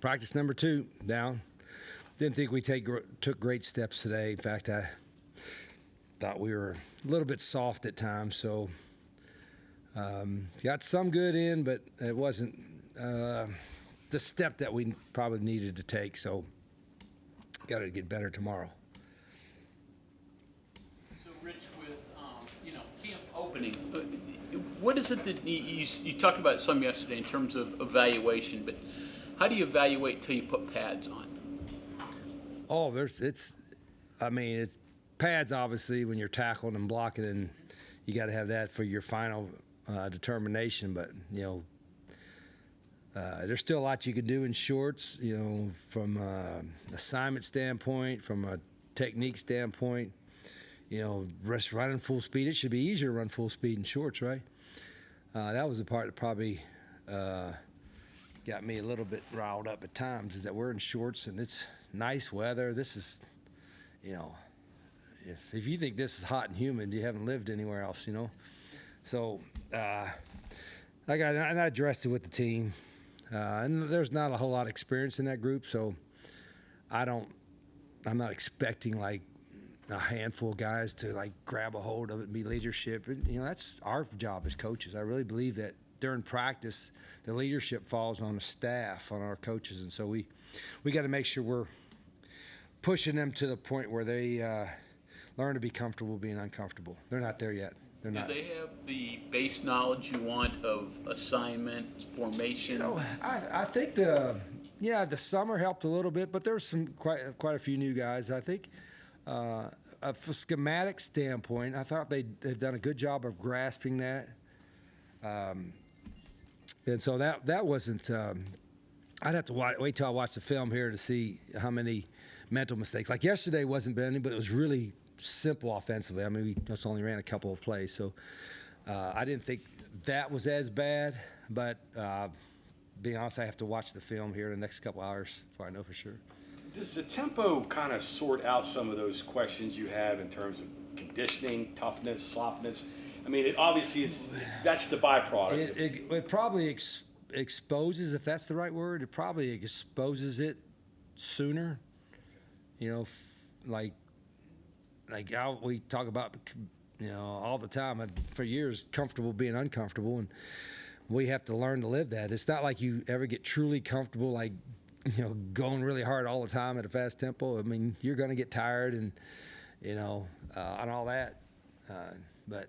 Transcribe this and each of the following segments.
practice number 2 down. Didn't think we took great steps today. In fact, I thought we were a little bit soft at times. So got some good in, but it wasn't the step that we probably needed to take. So got to get better tomorrow. So, Rich, with camp opening, what is it that you talked about some yesterday in terms of evaluation, but how do you evaluate till you put pads on? Oh, it's pads obviously when you're tackling and blocking, and you got to have that for your final determination. But there's still a lot you can do in shorts. From assignment standpoint, from a technique standpoint. Running full speed. It should be easier to run full speed in shorts, right? That was the part that probably got me a little bit riled up at times, is that we're in shorts and it's nice weather. This is, if you think this is hot and humid, you haven't lived anywhere else, So I addressed it with the team, and there's not a whole lot of experience in that group, so I'm not expecting like a handful of guys to like grab a hold of it and be leadership. And, that's our job as coaches. I really believe that during practice, the leadership falls on the staff, on our coaches, and so we got to make sure we're pushing them to the point where they learn to be comfortable being uncomfortable. They're not there yet. They're not. Do they have the base knowledge you want of assignment, formation? I think the summer helped a little bit, but there's quite a few new guys. I think from a schematic standpoint, I thought they've done a good job of grasping that. And so that wasn't. I'd have to wait till I watch the film here to see how many mental mistakes. Like yesterday wasn't bad, but it was really simple offensively. I mean, we just only ran a couple of plays, so I didn't think that was as bad. But being honest, I have to watch the film here in the next couple hours before I know for sure. Does the tempo kind of sort out some of those questions you have in terms of conditioning, toughness, softness? I mean, that's the byproduct. It probably exposes, if that's the right word, it probably exposes it sooner. Like how we talk about, all the time, for years, comfortable being uncomfortable, and we have to learn to live that. It's not like you ever get truly comfortable, like, going really hard all the time at a fast tempo. I mean, you're going to get tired and, and all that. But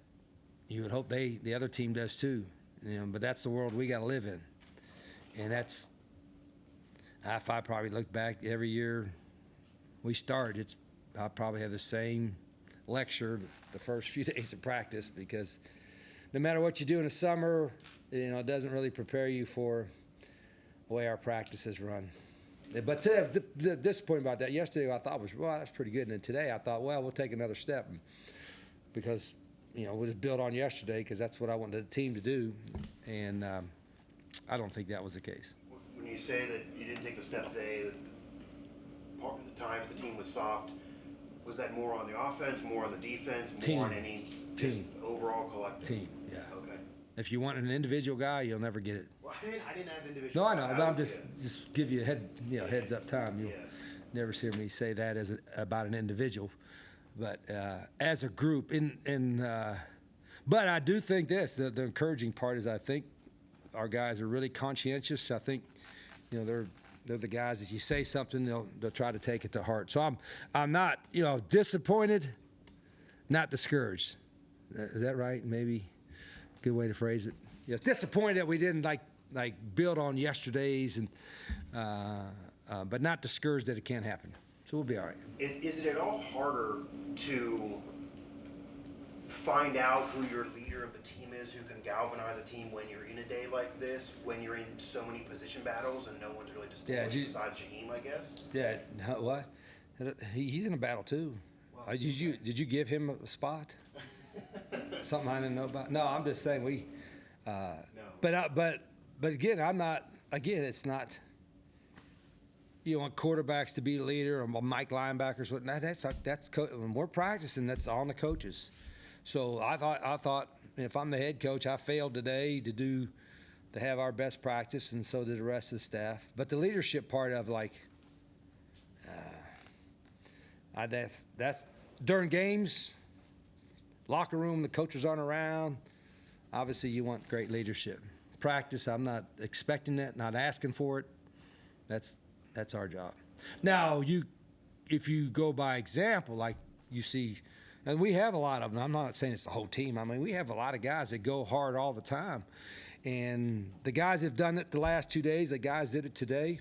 you would hope the other team does too. But that's the world we got to live in. And if I probably look back every year we start, I probably have the same lecture the first few days of practice, because no matter what you do in the summer, it doesn't really prepare you for the way our practices run. But today, the disappointing about that, yesterday I thought that's pretty good. And then today I thought, we'll take another step, because, we'll just build on yesterday, because that's what I wanted the team to do. And I don't think that was the case. When you say that you didn't take the step today, that part of the times the team was soft, was that more on the offense, more on the defense, more on any team overall collective? Team, yeah. Okay. If you want an individual guy, you'll never get it. Well, I didn't ask individual. No, I know, but I'm just give you a heads up time. You'll never hear me say that about an individual, but as a group. But I do think the encouraging part is I think our guys are really conscientious. I think they're the guys, if you say something, they'll try to take it to heart. So I'm not disappointed, not discouraged. Is that right? Maybe good way to phrase it. Yeah, disappointed that we didn't like build on yesterday's, and but not discouraged that it can't happen. So we'll be all right. Is it at all harder to find out who your leader of the team is, who can galvanize a team when you're in a day like this, when you're in so many position battles and no one's really distinguished besides Shaheem, I guess? Yeah. What? He's in a battle too. Well, did you give him a spot? Something I didn't know about? No, I'm just saying we. No. But again, I'm not. Again, it's not. You want quarterbacks to be the leader, or Mike linebackers. That's when we're practicing. That's on the coaches. So I thought if I'm the head coach, I failed today to do to have our best practice, and so did the rest of the staff. But the leadership part of that's during games, locker room, the coaches aren't around. Obviously, you want great leadership. Practice, I'm not expecting that, not asking for it. That's our job. Now, if you go by example, like you see, and we have a lot of them. I'm not saying it's the whole team. I mean, we have a lot of guys that go hard all the time. And the guys that have done it the last 2 days, the guys did it today,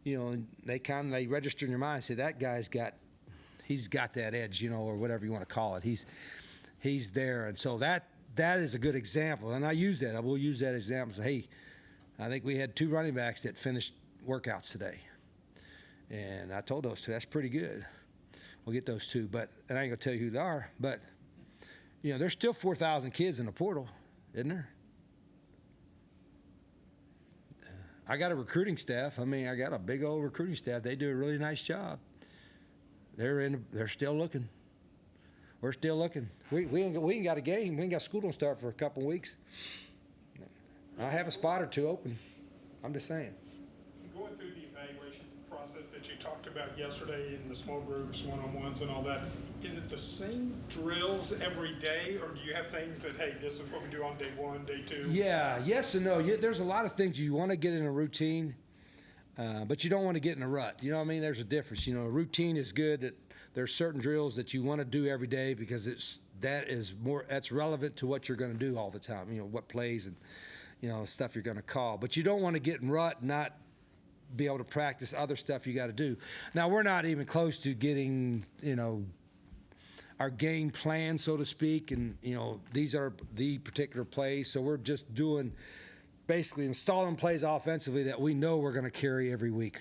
they register in your mind and say, that guy's he's got that edge, or whatever you want to call it. He's there. And so that is a good example. And I use that. I will use that example. Say, hey, I think we had 2 running backs that finished workouts today. And I told those 2, that's pretty good. We'll get those 2. But, and I ain't going to tell you who they are, but, there's still 4,000 kids in the portal, isn't there? I got a recruiting staff. I mean, I got a big old recruiting staff. They do a really nice job. They're still looking. We're still looking. We ain't got a game. We ain't got school don't start for a couple of weeks. I have a spot or 2 open. I'm just saying. Going through the evaluation process that you talked about yesterday in the small groups, one-on-ones and all that, is it the same drills every day, or do you have things that, hey, this is what we do on day 1, day 2? Yeah, yes and no. There's a lot of things you want to get in a routine, but you don't want to get in a rut. You know what I mean? There's a difference. A routine is good. That there's certain drills that you want to do every day because that's relevant to what you're going to do all the time. What plays and stuff you're going to call. But you don't want to get in rut, not be able to practice other stuff you got to do. Now, we're not even close to getting our game plan, so to speak, and these are the particular plays. So we're just doing basically installing plays offensively that we know we're going to carry every week,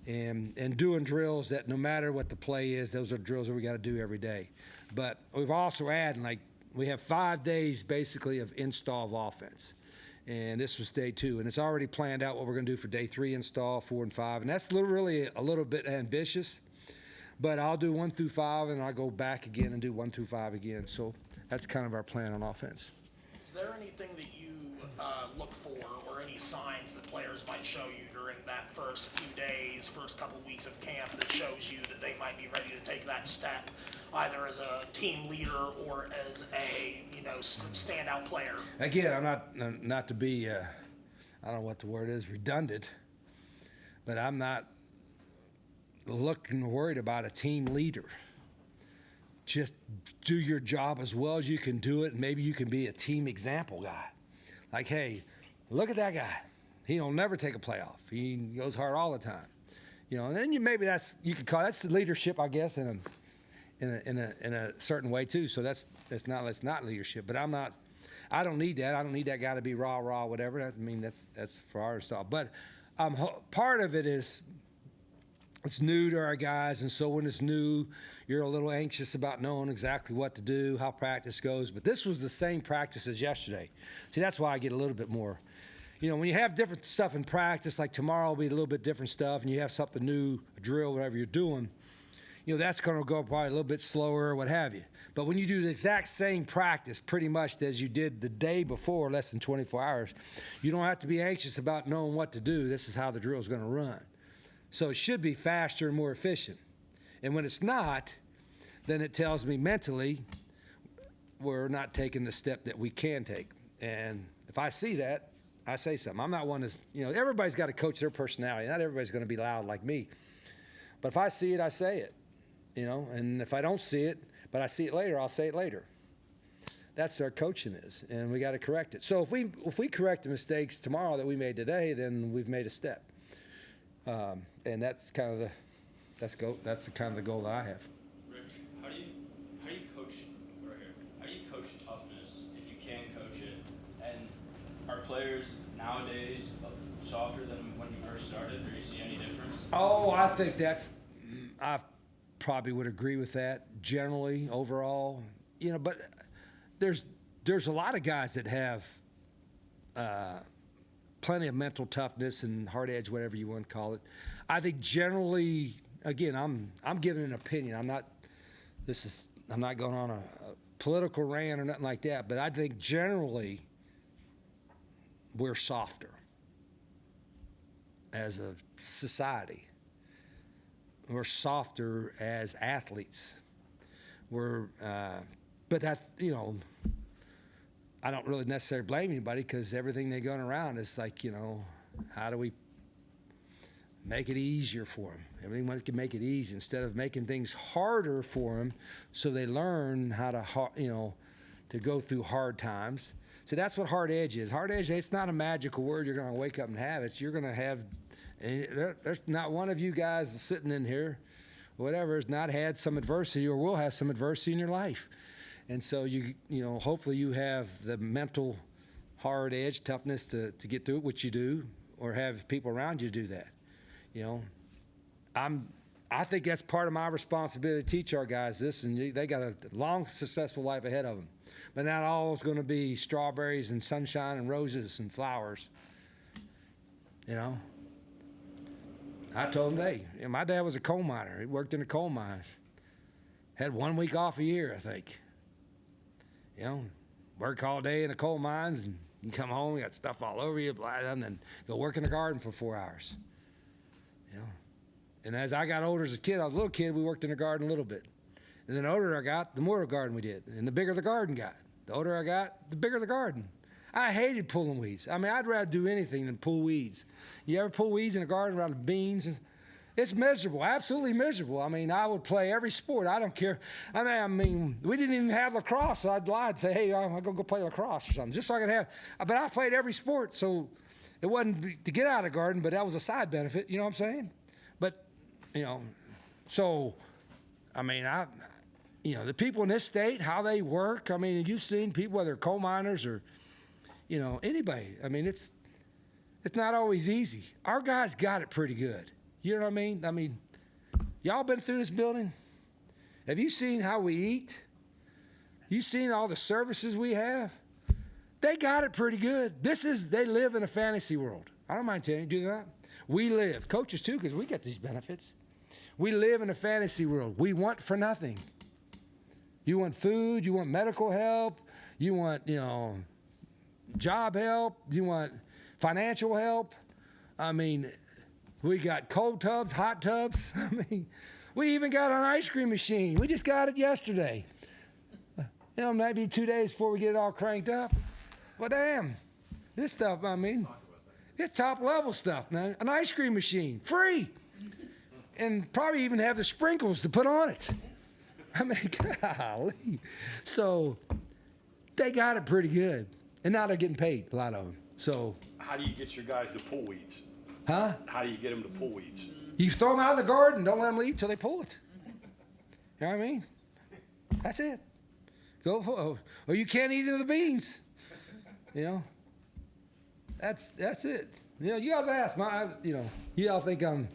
and doing drills that no matter what the play is, those are drills that we got to do every day. But we've also added, we have 5 days basically of install of offense, and this was day 2, and it's already planned out what we're going to do for day 3 install, 4 and 5, and that's really a little bit ambitious. But I'll do 1 through 5, and I'll go back again and do 1 through 5 again. So that's kind of our plan on offense. Is there anything that you look for, or any signs that players might show you during that first few days, first couple weeks of camp, that shows you that they might be ready to take that step, either as a team leader or as a standout player? Again, I'm not to be I don't know what the word is, redundant, but I'm not looking worried about a team leader. Just do your job as well as you can do it, and maybe you can be a team example guy. Like, hey, look at that guy. He'll never take a playoff. He goes hard all the time. And then you could call that's leadership, I guess, in a certain way too. So that's not leadership. But I don't need that. I don't need that guy to be rah whatever. That's for our style. But part of it is, it's new to our guys, and so when it's new, you're a little anxious about knowing exactly what to do, how practice goes. But this was the same practice as yesterday. See, that's why I get a little bit more. When you have different stuff in practice, like tomorrow will be a little bit different stuff, and you have something new, a drill, whatever you're doing, that's going to go probably a little bit slower or what have you. But when you do the exact same practice pretty much as you did the day before, less than 24 hours, you don't have to be anxious about knowing what to do. This is how the drill is going to run. So it should be faster and more efficient. And when it's not, then it tells me mentally we're not taking the step that we can take. And if I see that, I say something. I'm not one that's, everybody's got to coach their personality. Not everybody's going to be loud like me. But if I see it, I say it, And if I don't see it, but I see it later, I'll say it later. That's what our coaching is, and we got to correct it. So if we correct the mistakes tomorrow that we made today, then we've made a step. And that's kind of the goal that I have. Rich, how do you coach right here? How do you coach toughness if you can coach it? And are players nowadays softer than when you first started? Do you see any difference? Oh, I think I probably would agree with that generally overall. But there's a lot of guys that have plenty of mental toughness and hard edge, whatever you want to call it. I think generally, again, I'm giving an opinion. I'm not going on a political rant or nothing like that, but I think generally we're softer as a society. We're softer as athletes. But that, I don't really necessarily blame anybody, because everything they're going around is like, how do we make it easier for them? Everyone can make it easy instead of making things harder for them, so they learn how to, to go through hard times. So that's what hard edge is. Hard edge, it's not a magical word you're going to wake up and have it. You're going to have, and there's not one of you guys sitting in here, whatever, has not had some adversity or will have some adversity in your life. And so hopefully you have the mental hard edge, toughness to get through it, which you do, or have people around you do that. I think that's part of my responsibility to teach our guys this, and they got a long, successful life ahead of them. But not all is going to be strawberries and sunshine and roses and flowers. I told them, my dad was a coal miner. He worked in a coal mine. Had 1 week off a year, I think. Work all day in the coal mines, and you come home, you got stuff all over you, and then go work in the garden for 4 hours. And as I got older as a kid, I was a little kid, we worked in the garden a little bit. And then the older I got, the more garden we did. And the bigger the garden got. The older I got, the bigger the garden. I hated pulling weeds. I mean, I'd rather do anything than pull weeds. You ever pull weeds in a garden around the beans? It's miserable, absolutely miserable. I mean, I would play every sport. I don't care. I mean, we didn't even have lacrosse, so I'd lie and say, hey, I'm going to go play lacrosse or something, just so I could have. But I played every sport, so it wasn't to get out of the garden, but that was a side benefit, you know what I'm saying? But, so, I mean, the people in this state, how they work, I mean, you've seen people, whether coal miners or, anybody. I mean, it's not always easy. Our guys got it pretty good. You know what I mean? I mean, y'all been through this building? Have you seen how we eat? You seen all the services we have? They got it pretty good. They live in a fantasy world. I don't mind telling you, do that. We live, coaches too, because we get these benefits. We live in a fantasy world. We want for nothing. You want food, you want medical help, you want, job help, you want financial help. I mean, we got cold tubs, hot tubs. I mean, we even got an ice cream machine. We just got it yesterday. Maybe 2 days before we get it all cranked up. Well, damn, this stuff, I mean, it's top level stuff, man. An ice cream machine, free. And probably even have the sprinkles to put on it. I mean, golly. So they got it pretty good. And now they're getting paid, a lot of them. So. How do you get your guys to pull weeds? Huh? How do you get them to pull weeds? You throw them out in the garden, don't let them leave till they pull it. You know what I mean? That's it. Or you can't eat any of the beans. That's it. You guys ask, you all think I'm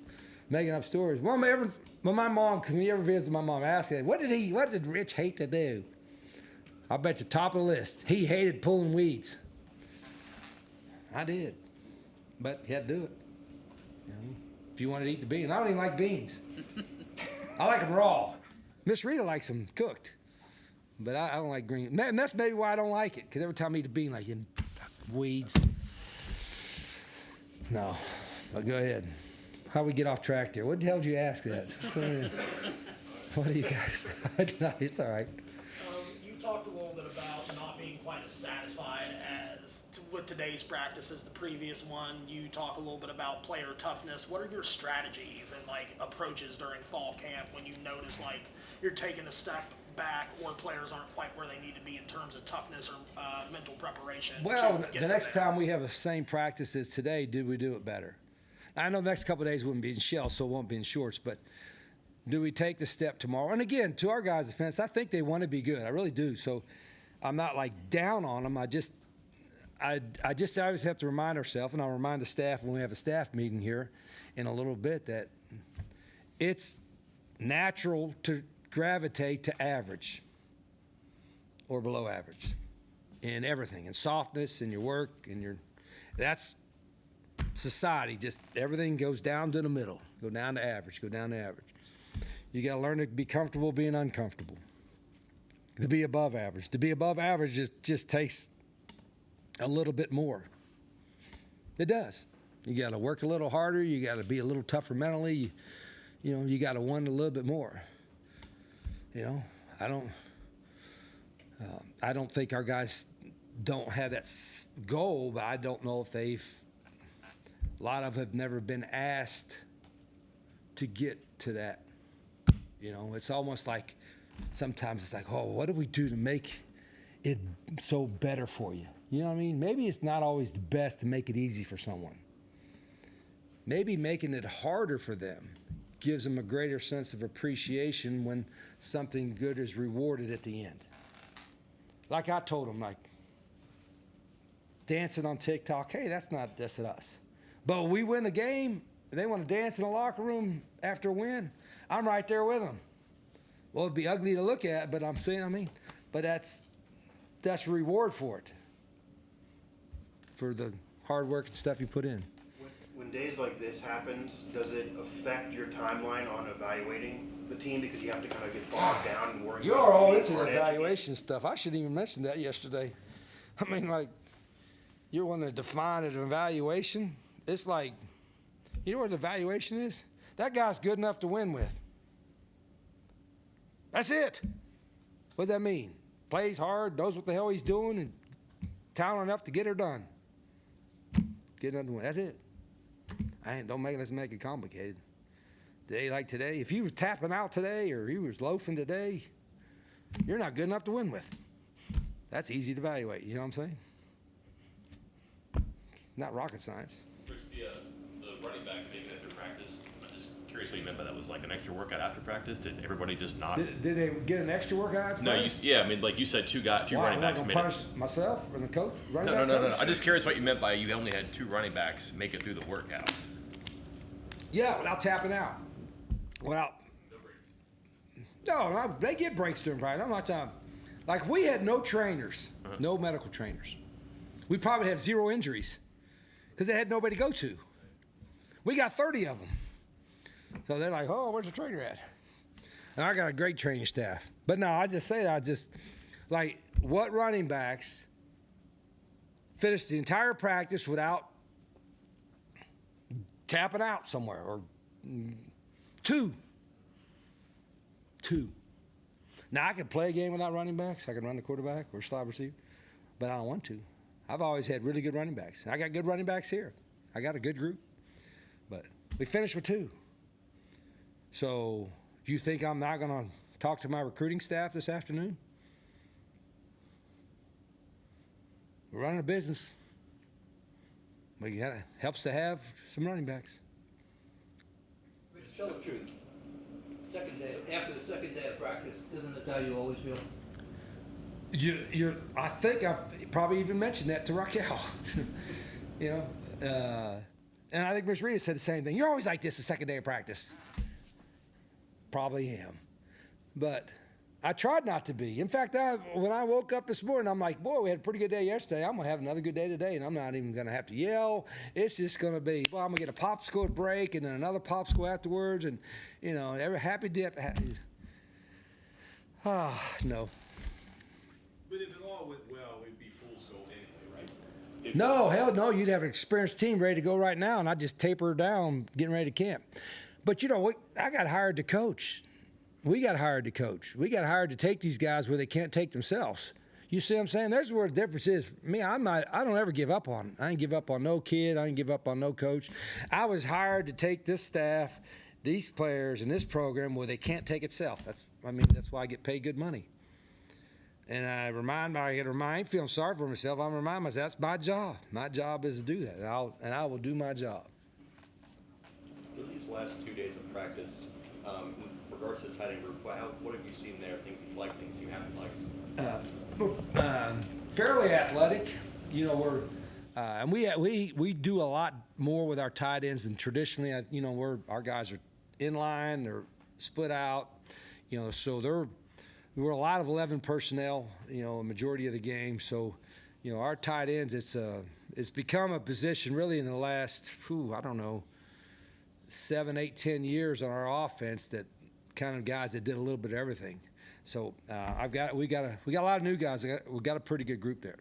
making up stories. When my mom, when you ever visit my mom, ask her, what did Rich hate to do? I bet you top of the list. He hated pulling weeds. I did. But he had to do it. If you wanted to eat the beans. I don't even like beans. I like them raw. Miss Rita likes them cooked. But I don't like green. And that's maybe why I don't like it. Because every time I eat a bean, like in weeds. No. But go ahead. How we get off track there? What the hell did you ask that? What do you guys? No, it's all right. You talked a little bit about not being quite as satisfied with today's practice as the previous one. You talk a little bit about player toughness. What are your strategies and approaches during fall camp when you notice you're taking a step back or players aren't quite where they need to be in terms of toughness or mental preparation? Well, the next time we have the same practice as today, did we do it better? I know the next couple of days wouldn't be in shells, so it won't be in shorts, but do we take the step tomorrow? And again, to our guys' defense, I think they want to be good. I really do. So I'm not down on them. I just always have to remind ourselves, and I'll remind the staff when we have a staff meeting here in a little bit, that it's natural to gravitate to average or below average in everything, in softness, in your work, that's society. Just everything goes down to the middle, go down to average. You got to learn to be comfortable being uncomfortable, to be above average. To be above average just takes a little bit more. It does. You got to work a little harder. You got to be a little tougher mentally. You got to want a little bit more. I don't think our guys don't have that goal, but I don't know if a lot of have never been asked to get to that. It's almost like sometimes it's like, oh, what do we do to make it so better for you? You know what I mean? Maybe it's not always the best to make it easy for someone. Maybe making it harder for them gives them a greater sense of appreciation when something good is rewarded at the end. Like I told them, like, dancing on TikTok, hey, that's not at us. But we win a game, and they want to dance in the locker room after a win, I'm right there with them. Well, it'd be ugly to look at, but but that's a reward for it, for the hard work and stuff you put in. When days like this happens, does it affect your timeline on evaluating the team because you have to kind of get bogged down and worry? You're all into the evaluation stuff. I shouldn't even mention that yesterday. You're wanting to define an evaluation. It's like, you know what an evaluation is? That guy's good enough to win with. That's it. What does that mean? Plays hard, knows what the hell he's doing, and talented enough to get her done. Get enough to win. That's it. Let's make it complicated. Day like today, if you were tapping out today or you was loafing today, you're not good enough to win with. That's easy to evaluate. You know what I'm saying? Not rocket science. Bruce, the running backs making it through practice. I'm just curious what you meant by that. Was like an extra workout after practice? Did everybody just not? Did they get an extra workout after practice? You said two running backs made it. Punish myself and the coach? No. I'm just curious what you meant by you only had two running backs make it through the workout. Yeah, without tapping out. No, they get breaks during practice. I'm not talking. Like, if we had no trainers, no medical trainers, we'd probably have zero injuries because they had nobody to go to. We got 30 of them. So they're like, oh, where's the trainer at? And I got a great training staff. But no, I just say that. What running backs finished the entire practice without tapping out somewhere, or two. Now, I could play a game without running backs. I can run the quarterback or slot receiver, but I don't want to. I've always had really good running backs. I got good running backs here. I got a good group, but we finished with two. So do you think I'm not going to talk to my recruiting staff this afternoon? We're running a business. Helps to have some running backs. Tell the truth. After the second day of practice, isn't this how you always feel? I think I've probably even mentioned that to Raquel. And I think Miss Rita said the same thing. You're always like this the second day of practice. Probably am. But I tried not to be. In fact, when I woke up this morning, I'm like, boy, we had a pretty good day yesterday. I'm going to have another good day today, and I'm not even going to have to yell. It's just going to be, I'm going to get a popsicle at break and then another popsicle afterwards, and, every happy dip. No. But if it all went well, it'd be fool's gold anyway, right? No, hell no. You'd have an experienced team ready to go right now, and I'd just taper down, getting ready to camp. But, I got hired to coach. We got hired to coach. We got hired to take these guys where they can't take themselves. You see what I'm saying? There's where the difference is. Me, I don't ever give up on it. I ain't give up on no kid. I ain't give up on no coach. I was hired to take this staff, these players, and this program where they can't take itself. That's why I get paid good money. And I ain't feeling sorry for myself. I'm reminding myself that's my job. My job is to do that, and I will do my job. In these last 2 days of practice, in regards to the tight end group, what have you seen there? Things you've liked, things you haven't liked? Fairly athletic. And we do a lot more with our tight ends than traditionally. Our guys are in line, they're split out. So we're a lot of 11 personnel. A majority of the game. So, our tight ends, it's become a position really in the last 7, 8, 10 years on our offense that kind of guys that did a little bit of everything. So we got a lot of new guys. We got a pretty good group there.